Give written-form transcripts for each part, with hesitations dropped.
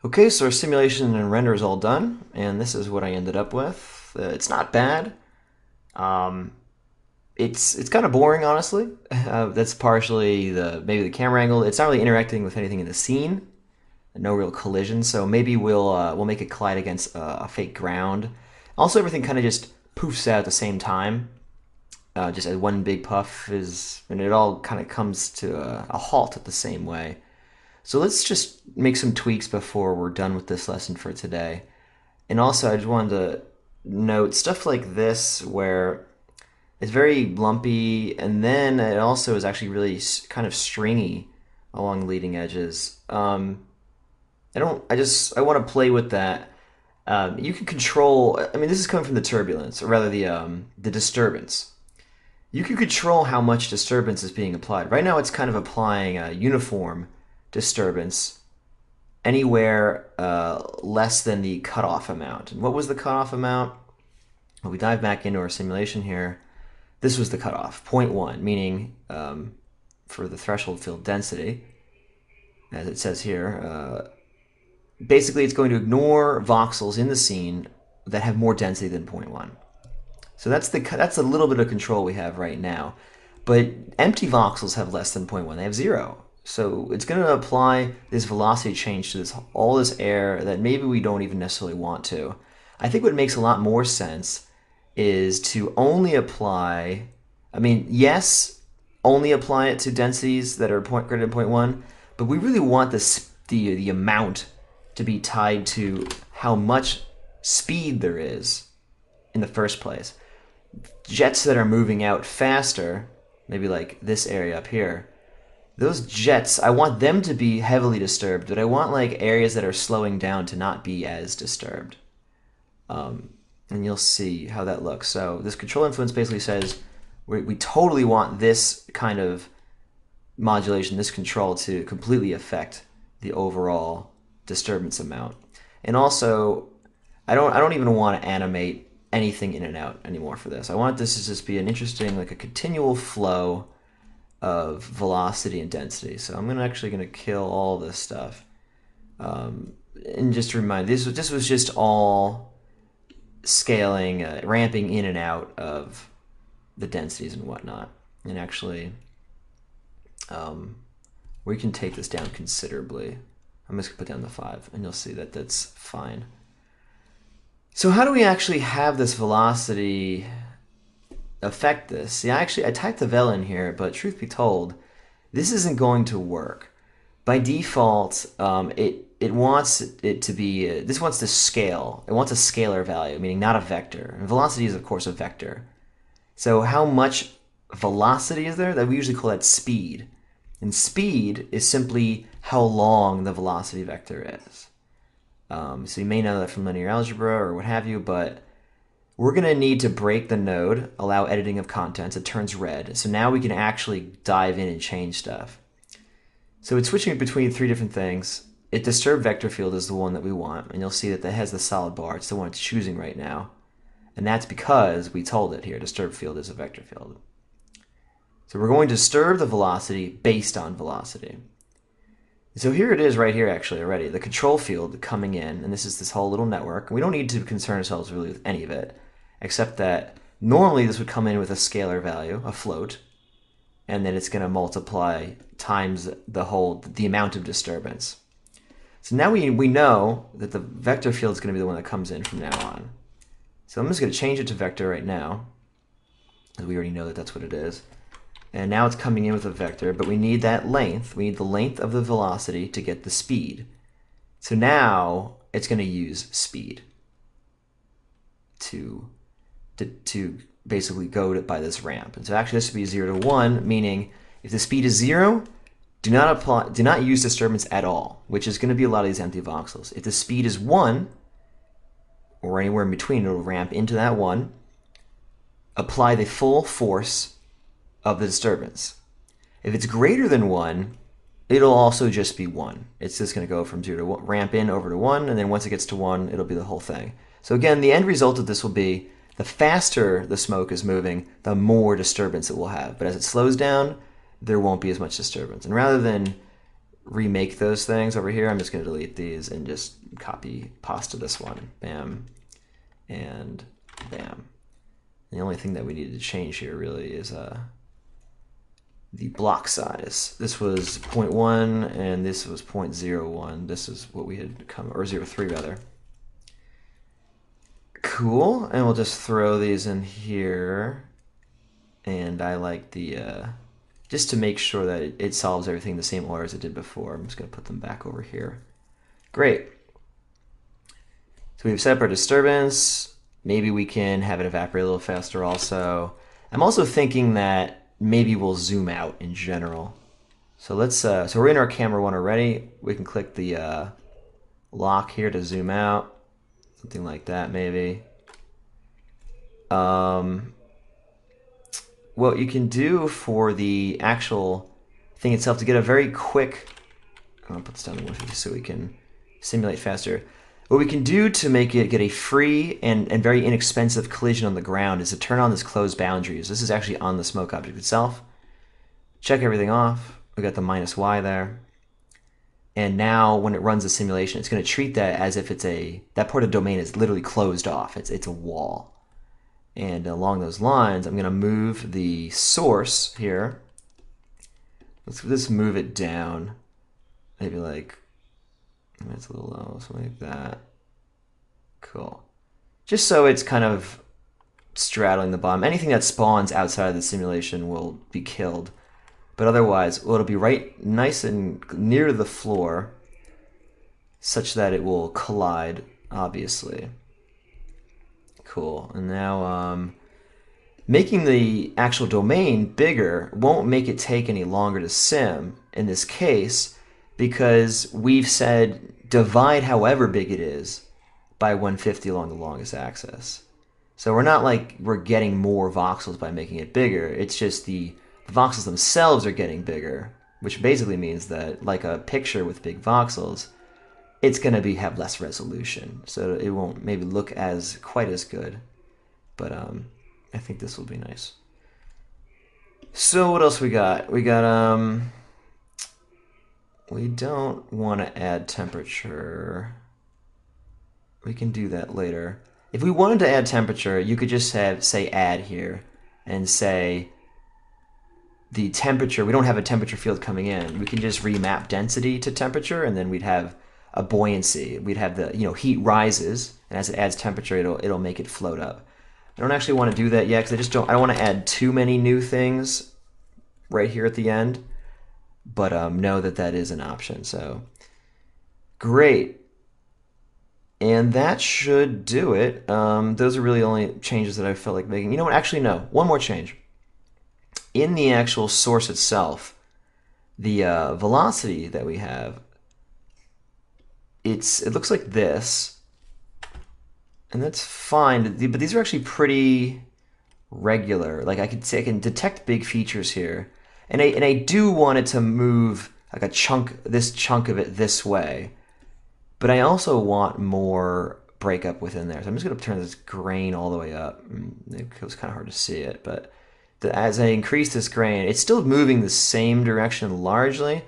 Okay, so our simulation and render is all done, and this is what I ended up with. It's not bad. Um, it's kind of boring, honestly. That's partially the maybe the camera angle. It's not really interacting with anything in the scene. No real collision, so maybe we'll make it collide against a fake ground. Also, everything kind of just poofs out at the same time, just as one big puff is, and it all kind of comes to a halt at the same way. So let's just make some tweaks before we're done with this lesson for today. And also, I just wanted to note stuff like this where it's very lumpy, and then it also is actually really kind of stringy along leading edges. I want to play with that. You can control. I mean, this is coming from the turbulence, or rather the disturbance. You can control how much disturbance is being applied. Right now, it's kind of applying a uniform disturbance anywhere less than the cutoff amount. And what was the cutoff amount? Well, we dive back into our simulation here. This was the cutoff, zero point 0.1, meaning for the threshold field density, as it says here, basically it's going to ignore voxels in the scene that have more density than zero point 0.1. So that's a little bit of control we have right now. But empty voxels have less than zero point 0.1. They have 0. So it's going to apply this velocity change to all this air that maybe we don't even necessarily want to. I think what makes a lot more sense is to only apply, I mean, yes, only apply it to densities that are greater than zero point 0.1, but we really want the amount to be tied to how much speed there is in the first place. Jets that are moving out faster, maybe like this area up here, those jets, I want them to be heavily disturbed, but I want like areas that are slowing down to not be as disturbed. And you'll see how that looks. So this control influence basically says we totally want this kind of modulation, this control to completely affect the overall disturbance amount. And also, I don't even want to animate anything in and out anymore for this. I want this to just be an interesting, like a continual flow of velocity and density. So I'm actually gonna kill all this stuff. And just to remind, this was just all scaling, ramping in and out of the densities and whatnot. And actually, we can take this down considerably. I'm just gonna put down the 5, and you'll see that that's fine. So how do we actually have this velocity affect this? See, I typed the vel in here, but truth be told, this isn't going to work. By default, it wants it to be, this wants to scale. It wants a scalar value, meaning not a vector. And velocity is, of course, a vector. So how much velocity is there? That we usually call that speed. And speed is simply how long the velocity vector is. So you may know that from linear algebra or what have you, but we're going to need to break the node, allow editing of contents. It turns red. So now we can actually dive in and change stuff. So it's switching between 3 different things. It disturbed vector field is the one that we want, and you'll see that has the solid bar. It's the one it's choosing right now. And that's because we told it here, disturbed field is a vector field. So we're going to disturb the velocity based on velocity. So here it is right here actually already, the control field coming in, and this is this whole little network. We don't need to concern ourselves really with any of it, except that normally this would come in with a scalar value, a float, and then it's going to multiply times the amount of disturbance. So now we know that the vector field is going to be the one that comes in from now on. So I'm just going to change it to vector right now, because we already know that that's what it is. And now it's coming in with a vector, but we need that length. We need the length of the velocity to get the speed. So now it's going to use speed to basically go by this ramp. And so actually this would be 0 to 1, meaning if the speed is 0, do not use disturbance at all, which is going to be a lot of these empty voxels. If the speed is 1, or anywhere in between, it'll ramp into that 1, apply the full force of the disturbance. If it's greater than 1, it'll also just be 1. It's just going to go from 0 to 1, ramp in over to 1, and then once it gets to 1, it'll be the whole thing. So again, the end result of this will be the faster the smoke is moving, the more disturbance it will have. But as it slows down, there won't be as much disturbance. And rather than remake those things over here, I'm just going to delete these and just copy pasta this one. Bam, and bam. The only thing that we needed to change here really is the block size. This was 0.1 and this was 0.01. This is what we had come, or 0.3 rather. Cool, and we'll just throw these in here. And I like the, just to make sure that it solves everything the same order as it did before, I'm just going to put them back over here. Great. So we've set up our disturbance. Maybe we can have it evaporate a little faster also. I'm also thinking that maybe we'll zoom out in general. So let's, so we're in our camera one already. We can click the lock here to zoom out. Something like that, maybe. What you can do for the actual thing itself to get a very quick, I'll put this down to 150 so we can simulate faster. What we can do to make it get a free and very inexpensive collision on the ground is to turn on this closed boundaries. This is actually on the smoke object itself. Check everything off. We got the -y there. And now when it runs the simulation, it's going to treat that as if it's that part of the domain is literally closed off. It's a wall. And along those lines, I'm going to move the source here. Let's just move it down. Maybe like, it's a little low, something like that. Cool. Just so it's kind of straddling the bottom. Anything that spawns outside of the simulation will be killed. But otherwise, well, it'll be right nice and near the floor, such that it will collide, obviously. Cool. And now making the actual domain bigger won't make it take any longer to sim in this case, because we've said divide however big it is by 150 along the longest axis. So we're not like we're getting more voxels by making it bigger. It's just the voxels themselves are getting bigger, which basically means that, like a picture with big voxels, it's going to have less resolution, so it won't maybe look quite as good. But I think this will be nice. So what else we got? We got we don't want to add temperature. We can do that later. If we wanted to add temperature, you could just say add here and say the temperature. We don't have a temperature field coming in. We can just remap density to temperature, and then we'd have a buoyancy. We'd have the, heat rises, and as it adds temperature, it'll make it float up. I don't actually want to do that yet because I don't want to add too many new things right here at the end, but know that is an option. So great, and that should do it. Those are really the only changes that I felt like making. You know what? Actually, no. One more change. In the actual source itself, the velocity that we have, it looks like this, and that's fine. But these are actually pretty regular. Like I can detect big features here, and I do want it to move like this chunk of it this way, but I also want more breakup within there. So I'm just going to turn this grain all the way up. It was kind of hard to see it, but as I increase this grain, it's still moving the same direction largely,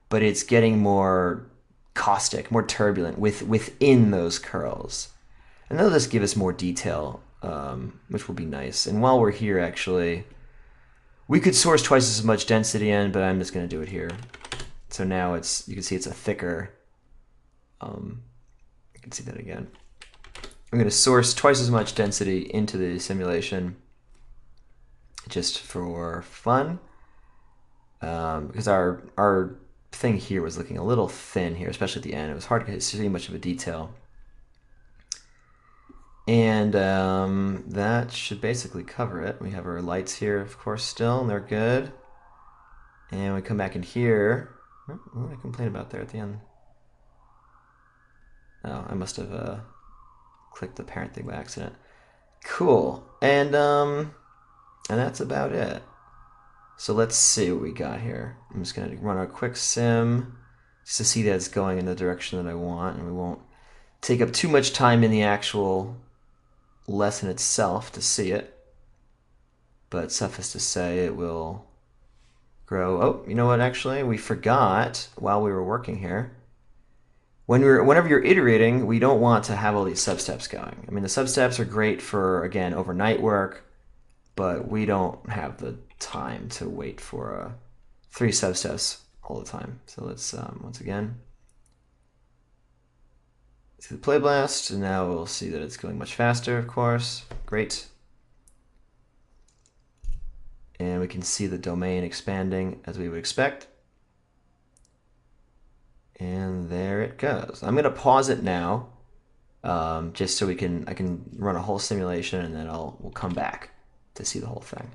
but it's getting more caustic, more turbulent within those curls. And they'll just give us more detail, which will be nice. And while we're here, actually, we could source twice as much density in, but I'm just going to do it here. So now you can see it's a thicker, you can see that again. I'm going to source twice as much density into the simulation just for fun, because our thing here was looking a little thin here, especially at the end. It was hard to see much of a detail. And that should basically cover it. We have our lights here, of course, still, and they're good. And we come back in here. What did I complain about there at the end? Oh, I must have clicked the parent thing by accident. Cool. And that's about it. So let's see what we got here. I'm just going to run a quick sim just to see that it's going in the direction that I want, and we won't take up too much time in the actual lesson itself to see it. But suffice to say, it will grow. Oh, you know what? Actually, we forgot while we were working here. Whenever you're iterating, we don't want to have all these substeps going. I mean, the substeps are great for, again, overnight work, but we don't have the time to wait for 3 substeps all the time. So let's once again see the play blast, and now we'll see that it's going much faster, of course. Great. And we can see the domain expanding as we would expect. And there it goes. I'm going to pause it now, just so I can run a whole simulation, and then we'll come back to see the whole thing.